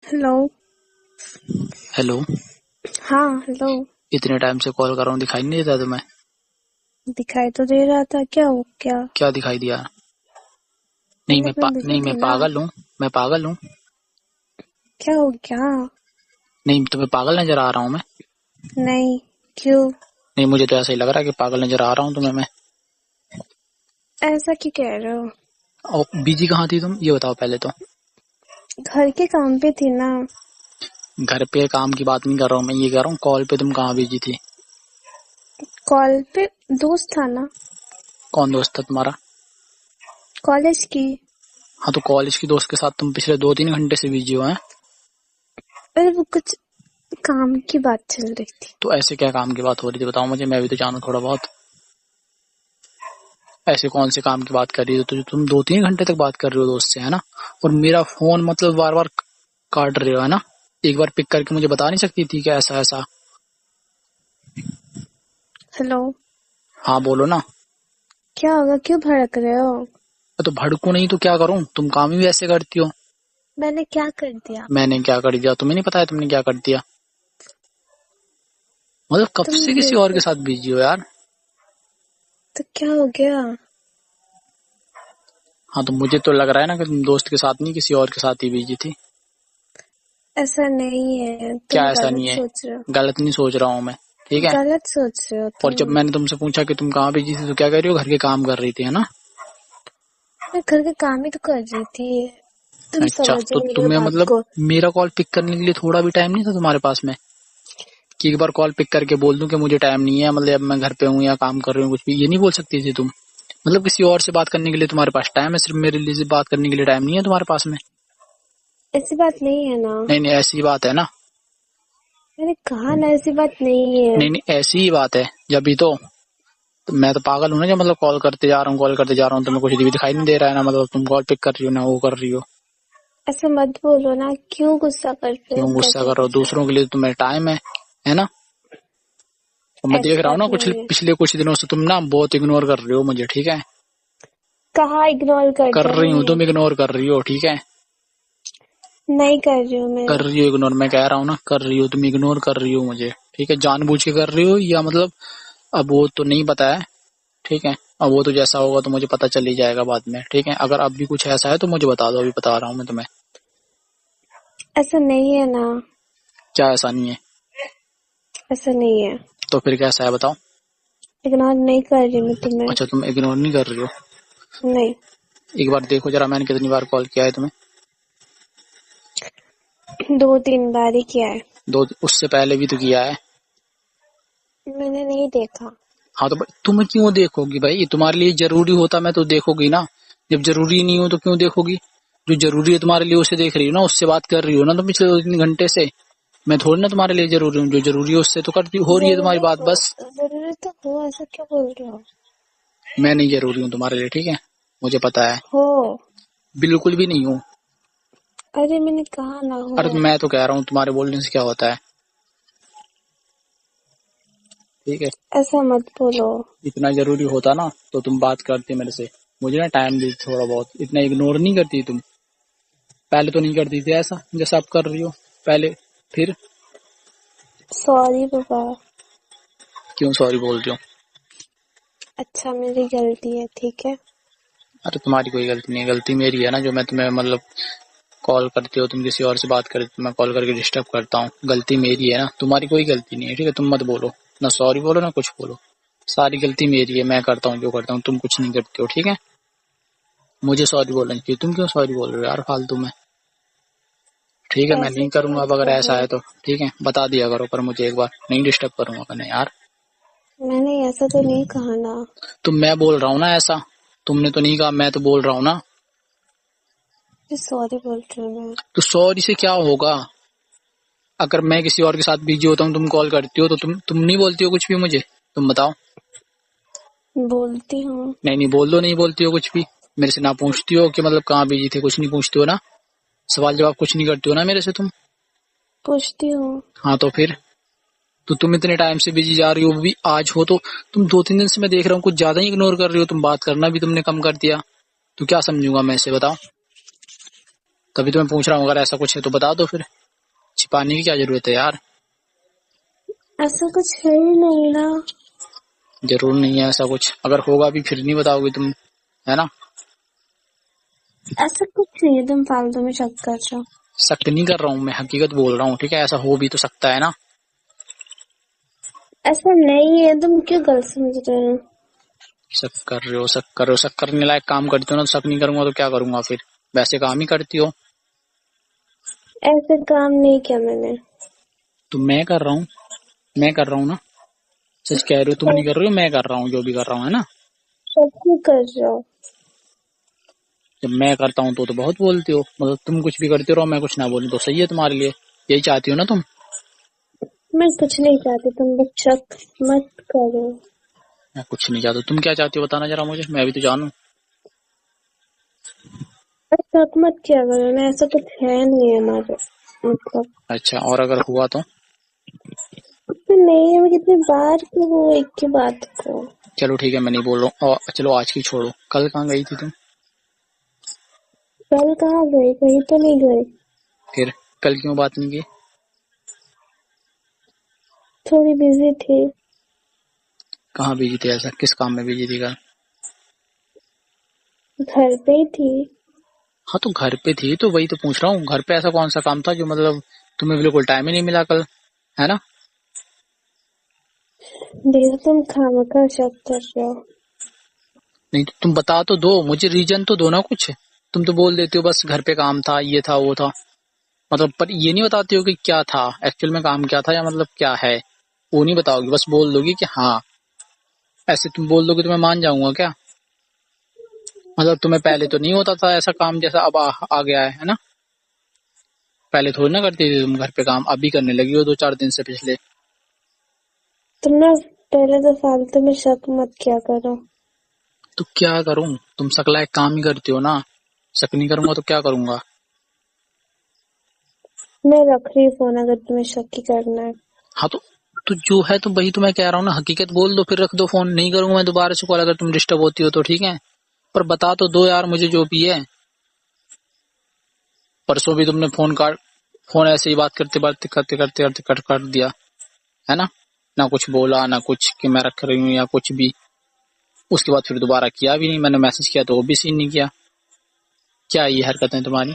Hello. Hello. हाँ hello. इतने time से कॉल कर रहा हूँ, दिखाई नहीं देता तुम्हें? दिखाई तो दे रहा था, क्या हो क्या? क्या दिखाई दिया? मतलब मैं बिजी नहीं, मैं थी ना। पागल हूँ। मैं पागल हूँ। क्या हो क्या? नहीं, तुम्हें पागल नजर आ रहा हूँ मैं? नहीं। क्यों? नहीं, मुझे तो ऐसा ही लग रहा है कि पागल नजर आ रहा हूँ तुम्हें मैं। ऐसा क्यों कह रहे हो? और बिजी कहाँ थी तुम, ये बताओ पहले तो। घर के काम पे थी ना। घर पे काम की बात नहीं कर रहा हूँ मैं, ये कह रहा हूँ कॉल पे तुम कहाँ बिजी थी? कॉल पे दोस्त था ना। कौन दोस्त था तुम्हारा? कॉलेज की। हाँ, तो कॉलेज की दोस्त के साथ तुम पिछले 2-3 घंटे से बिजी हो हैं? अरे वो कुछ काम की बात चल रही थी। तो ऐसे क्या काम की बात हो रही थी, बताओ मुझे, मैं भी तो जानूँ थोड़ा बहुत। ऐसे कौन से काम की बात कर रही हो तो तुम 2-3 घंटे तक बात कर रहे हो दोस्त से, है ना? और मेरा फोन मतलब बार बार काट रहे हो, है ना? एक बार पिक करके मुझे बता नहीं सकती थी कि ऐसा ऐसा? हेलो। हाँ बोलो ना। क्या होगा, क्यों भड़क रहे हो? तो भड़कू नहीं तो क्या करूं, तुम काम ही ऐसे करती हो। मैंने क्या कर दिया? मैंने क्या कर दिया तुम्हें नहीं पता है, तुमने क्या कर दिया? मतलब कब तुम से किसी और के बिजी। साथ बिजी हो यार? तो क्या हो गया? हाँ, तो मुझे तो लग रहा है ना कि तुम दोस्त के साथ नहीं किसी और के साथ ही बिजी थी। ऐसा नहीं है, क्या तुम ऐसा नहीं गलत है? सोच रहे हो। गलत नहीं सोच रहा हूँ मैं, ठीक है? गलत सोच रहे हो और जब तुम। मैंने तुमसे पूछा कि तुम कहाँ बिजी थी तो क्या कह रही हो, घर के काम कर रही थी, है ना? मैं घर के काम ही तो कर रही थी। तुम अच्छा, समझो तो मेरी तुम्हें बात मतलब को। मेरा कॉल पिक करने के लिए थोड़ा भी टाइम नहीं था तुम्हारे पास में? कि एक बार कॉल पिक करके बोल दूं कि मुझे टाइम नहीं है, मतलब अब मैं घर पे हूँ या काम कर रही हूँ, कुछ भी ये नहीं बोल सकती थी तुम? मतलब किसी और से बात करने के लिए तुम्हारे पास टाइम है, सिर्फ मेरे लिए से बात करने के लिए टाइम नहीं है तुम्हारे पास में? ऐसी बात नहीं है ना। नहीं नहीं, ऐसी बात है ना? मैंने कहा ना, ऐसी बात नहीं है। नहीं नहीं, ऐसी ही बात है। जब भी तो मैं तो पागल हूँ ना, जब मतलब कॉल करते जा रहा हूँ, कॉल करते जा रहा हूँ, तुम्हें कुछ भी दिखाई नहीं दे रहा है ना, मतलब तुम कॉल पिक कर रही हो ना वो कर रही हो। ऐसा मत बोलो ना, क्यों गुस्सा करते हो क्यों गुस्सा कैसे कर रहे हो? कैसे? दूसरों के लिए तो तुम्हें टाइम है ना? तो मैं देख ऐसी रहा हूँ बात ना, कुछ नहीं है। पिछले कुछ दिनों से तुम ना बहुत इग्नोर कर रही हो मुझे, ठीक है? कहा इग्नोर कर कर दिया रही हूँ, मैंने? तुम इग्नोर कर रही हो, ठीक है? नहीं कर रही हूँ मैं। कर रही हो इग्नोर, मैं कह रहा हूँ ना कर रही हो, तुम इग्नोर कर रही हो मुझे, ठीक है? जानबूझ के कर रही हो या मतलब, अब वो तो नहीं पता है, ठीक है? अब वो तो जैसा होगा तो मुझे पता चल ही जाएगा बाद में, ठीक है? अगर अब भी कुछ ऐसा है तो मुझे बता दो, अभी बता रहा हूँ मैं तुम्हें। ऐसा नहीं है ना। क्या ऐसा नहीं है? ऐसा नहीं है। तो फिर कैसा है बताओ? इग्नोर नहीं कर रही मैं तुम्हें। अच्छा, तुम इग्नोर नहीं कर रही हो? नहीं। एक बार देखो जरा, मैंने कितनी बार कॉल किया है तुम्हें? 2-3 बार ही किया है। दो, उससे पहले भी तो किया है। मैंने नहीं देखा। हाँ, तो तुम क्यों देखोगी भाई? तुम्हारे लिए जरूरी होता मैं तो देखोगी ना। जब जरूरी नहीं हो तो क्यों देखोगी? जो जरूरी है तुम्हारे लिए उसे देख रही हो ना, उससे बात कर रही हो ना तुम पिछले 2-3 घंटे से। मैं थोड़ी ना तुम्हारे लिए जरूरी हूँ, जो जरूरी है उससे तो करती हो रही है तुम्हारी बात बस। जरूरी तो हो, ऐसा क्यों बोल रहे हो? मैं नहीं जरूरी हूँ तुम्हारे लिए, ठीक है? मुझे पता है। हो। बिल्कुल भी नहीं हूँ। अरे मैंने कहा ना अरे हो। मैं तो कह रहा हूँ, तुम्हारे बोलने से क्या होता है? ठीक है? ऐसा मत बोलो। इतना जरूरी होता ना तो तुम बात करती मेरे से। मुझे ना टाइम दी थोड़ा बहुत, इतना इग्नोर नहीं करती तुम। पहले तो नहीं करती थी ऐसा जैसा आप कर रही हो पहले। फिर सॉरी पापा। क्यों सॉरी बोल रही हो? अच्छा मेरी गलती है, ठीक है। अरे तुम्हारी कोई गलती नहीं है, गलती मेरी है ना, जो मैं तुम्हें मतलब कॉल करती हो, तुम किसी और से बात करती हो, मैं कॉल करके डिस्टर्ब करता हूँ, गलती मेरी है ना, तुम्हारी कोई गलती नहीं है, ठीक है? तुम मत बोलो, ना सॉरी बोलो ना कुछ बोलो। सारी गलती मेरी है, मैं करता हूँ जो करता हूँ, तुम कुछ नहीं करती हो, ठीक है? मुझे सॉरी बोलना चाहिए, तुम क्यों सॉरी बोल रहे हो यार फालतू में? ठीक है, मैं ऐसे नहीं तो करूंगा अब मत अगर कहो। ऐसा है तो। ठीक है, बता दिया करो, पर मुझे एक बार नहीं डिस्टर्ब करूंगा मैंने यार। मैंने ऐसा तो नहीं कहा ना। तो मैं बोल रहा हूँ ना ऐसा, तुमने तो नहीं कहा, मैं तो बोल रहा हूँ ना। सॉरी बोल रही हूँ मैं। तो सॉरी से क्या होगा? अगर मैं किसी और के साथ बिजी होता हूँ, तुम कॉल करती हो तो तुम नहीं बोलती हो कुछ भी मुझे? तुम बताओ। बोलती हूँ। नहीं नहीं बोल दो, नहीं बोलती हो कुछ भी। मेरे से ना पूछती हो कि मतलब कहाँ बिजी थे, कुछ नहीं पूछती हो ना? सवाल जवाब कुछ नहीं करती हो ना मेरे से तुम? पूछती हूँ। हाँ, तो फिर तो तुम इतने टाइम से बिजी जा रही हो, वो भी आज हो तो? तुम 2-3 दिन से मैं देख रहा हूँ कुछ ज्यादा ही इग्नोर कर रही हो, तुम बात करना भी तुमने कम कर दिया। तो क्या समझूंगा मैं इसे, बताओ? तभी तो मैं पूछ रहा हूँ, अगर ऐसा कुछ है तो बता दो, फिर छिपाने की क्या जरूरत है यार। ऐसा कुछ है ही नहीं ना। जरूर नहीं है ऐसा कुछ, अगर होगा भी फिर नहीं बताओगे तुम, है ना। ऐसा कुछ नहीं है, तुम फालतू में शक कर रहे हो। शक नहीं कर रहा हूँ मैं, हकीकत बोल रहा हूँ, ठीक है। ऐसा हो भी तो सकता है ना। ऐसा नहीं है, तुम क्यों गलत समझ रहे हो। शक कर रहे हो, शक कर रहे हो, शक करने लायक काम करती हो ना, तो शक नहीं करूंगा तो क्या करूंगा फिर। वैसे काम ही करती हो। ऐसे काम नहीं किया मैंने। तो मैं कर रहा हूँ, मैं कर रहा हूँ ना। सच कह रहे हो, तुम नहीं कर रहे हो, मैं कर रहा हूँ, जो भी कर रहा हूँ, है ना। शक क्यों कर रहे हो। जब मैं करता हूँ तो बहुत बोलती हो, मतलब तुम कुछ भी करते रहो, मैं कुछ ना बोलूं तो सही है तुम्हारे लिए। यही चाहती हो ना तुम। मैं कुछ नहीं चाहती, तुम बस शक मत करो। मैं कुछ नहीं चाहता, तुम क्या चाहती हो बताना जरा मुझे, मैं भी तो जानूं। बस शक मत किया करो ना, ऐसा कुछ है नहीं हमारे मतलब। अच्छा, और अगर हुआ तो। तो नहीं है, मैं कितनी बार कहूँ एक की बात को। चलो ठीक है, मैं नहीं बोल रहा हूँ। और चलो आज की छोड़ो, कल कहाँ गई थी तुम। कल कहाँ गए, कहीं तो नहीं गए। फिर कल क्यों बात नहीं की। थोड़ी बिजी थी। कहाँ बिजी थी, ऐसा किस काम में बिजी थी कल। घर पे ही थी। हाँ तो घर पे थी तो वही तो पूछ रहा हूँ, घर पे ऐसा कौन सा काम था जो मतलब तुम्हें बिल्कुल टाइम ही नहीं मिला कल, है ना। देखो तुम खामखा शक कर रहे हो। नहीं तो तुम बता तो दो मुझे, रीजन तो दो ना कुछ। तुम तो बोल देती हो बस घर पे काम था, ये था वो था, मतलब पर ये नहीं बताती हो कि क्या था एक्चुअल में, काम क्या था या मतलब क्या है। वो नहीं बताओगी, बस बोल दोगी कि हाँ। ऐसे तुम बोल दोगे तो मैं मान जाऊंगा क्या। मतलब तुम्हें पहले तो नहीं होता था ऐसा काम जैसा अब आ गया है ना। पहले थोड़ी ना करती थी तुम घर पे काम, अभी करने लगी हो 2-4 दिन से पिछले। तुम ना पहले तो फालतू में शक मत किया करो। तो क्या करूं, तुम सकला एक काम ही करती हो ना। शक नहीं करूंगा तो क्या करूंगा। मैं रख रही हूँ फोन, अगर तुम्हें शक ही करना है। हाँ तो जो है तो वही तो मैं कह रहा हूँ ना, हकीकत बोल दो फिर रख दो फोन, नहीं करूंगा मैं दोबारा से कॉल, अगर तुम डिस्टर्ब होती हो तो ठीक है। पर बता तो दो यार मुझे जो भी है। परसों भी तुमने फोन ऐसे ही बात करते करते करते करते करते कट कर दिया, है ना। ना कुछ बोला ना कुछ कि मैं रख रही हूँ या कुछ भी। उसके बाद फिर दोबारा किया भी नहीं, मैंने मैसेज किया तो वो भी सीन नहीं किया। क्या ये हरकतें तुम्हारी।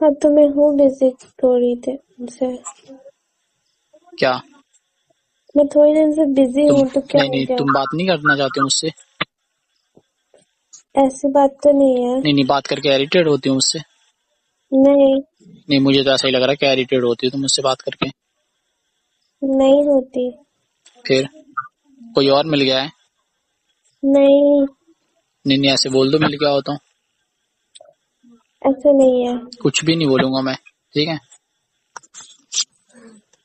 हाँ तो मैं हूँ बिजी थोड़ी देर से। क्या। मैं थोड़ी देर से बिजी तुम हूँ तो क्या नहीं हो नहीं, गया। तुम बात नहीं करना चाहते हो मुझसे। ऐसी बात तो नहीं है। नहीं नहीं, बात करके इरिटेट होती हो मुझसे। नहीं। नहीं, मुझे तो ऐसा ही लग रहा है कि इरिटेट होती हो तुम मुझसे बात करके। नहीं होती। फिर कोई और मिल गया है। नहीं। नहीं नहीं, ऐसे बोल दो मिल गया हो तो। ऐसा नहीं है। कुछ भी नहीं बोलूंगा मैं, ठीक है।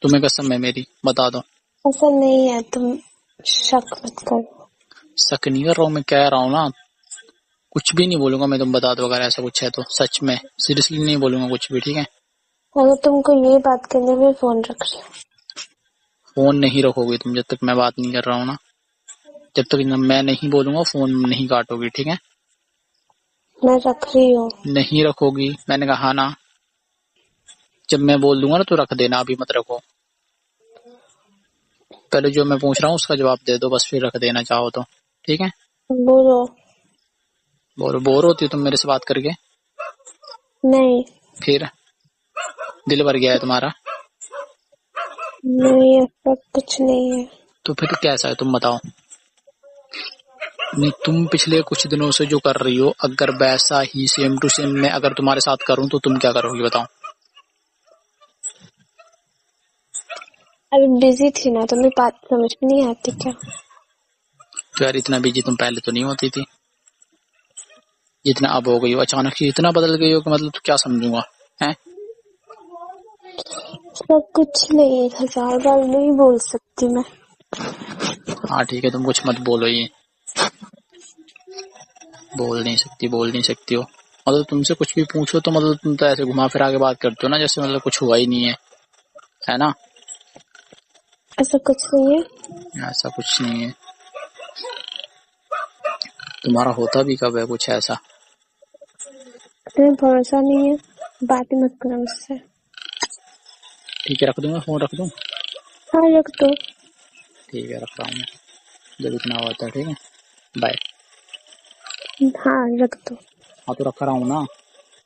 तुम्हें कसम है मेरी, बता दो। ऐसा नहीं है, तुम शक मत करो। शक नहीं कर रहा हूँ, मैं कह रहा हूँ ना। कुछ भी नहीं बोलूंगा मैं, तुम बता दो अगर ऐसा कुछ है तो, सच में सीरियसली नहीं बोलूंगा कुछ भी, ठीक है। अगर तुमको ये बात करने में फोन रख रही हूँ। फोन नहीं रखोगी तुम जब तक मैं बात नहीं कर रहा हूँ ना। जब तक मैं नहीं बोलूंगा फोन नहीं काटोगी, ठीक है। मैं रख रही हूँ। नहीं रखोगी, मैंने कहा ना। जब मैं बोल दूंगा ना तो रख देना, अभी मत रखो। पहले जो मैं पूछ रहा हूँ उसका जवाब दे दो बस, फिर रख देना चाहो तो, ठीक है। बोलो। बोर होती हो तुम मेरे से बात करके। नहीं। फिर दिल भर गया है तुम्हारा। नहीं ऐसा कुछ नहीं है। तो फिर कैसा है तुम बताओ। नहीं, तुम पिछले कुछ दिनों से जो कर रही हो, अगर वैसा ही सेम टू सेम मैं अगर तुम्हारे साथ करूं तो तुम क्या करोगी बताओ। अभी बिजी थी ना, तुम्हें बात समझ में नहीं आती क्या। तो यार इतना बिजी तुम पहले तो नहीं होती थी, जितना अब हो गई हो। अचानक से इतना बदल गई हो कि मतलब तो क्या समझूंगा, हैं। सब कुछ नहीं, 1000 बार नहीं बोल सकती मैं। हाँ ठीक है, तुम कुछ मत बोलो, ये बोल नहीं सकती, बोल नहीं सकती हो। मतलब तुमसे कुछ भी पूछो तो मतलब तुम तो ऐसे घुमा फिरा के बात करते हो ना, जैसे मतलब कुछ हुआ ही नहीं है ना। ऐसा कुछ नहीं है। ऐसा कुछ नहीं है। तुम्हारा होता भी कब है कुछ ऐसा। तुम्हें भरोसा नहीं है, बात ही मत करो मुझसे। ठीक है, रख दूंगा फोन, रख दूं? हाँ रख दो। ठीक है, रख रहा हूँ मैं, जब इतना होता है। ठीक है, बाय। हाँ रख दो। हाँ तो रख रहा हूँ ना।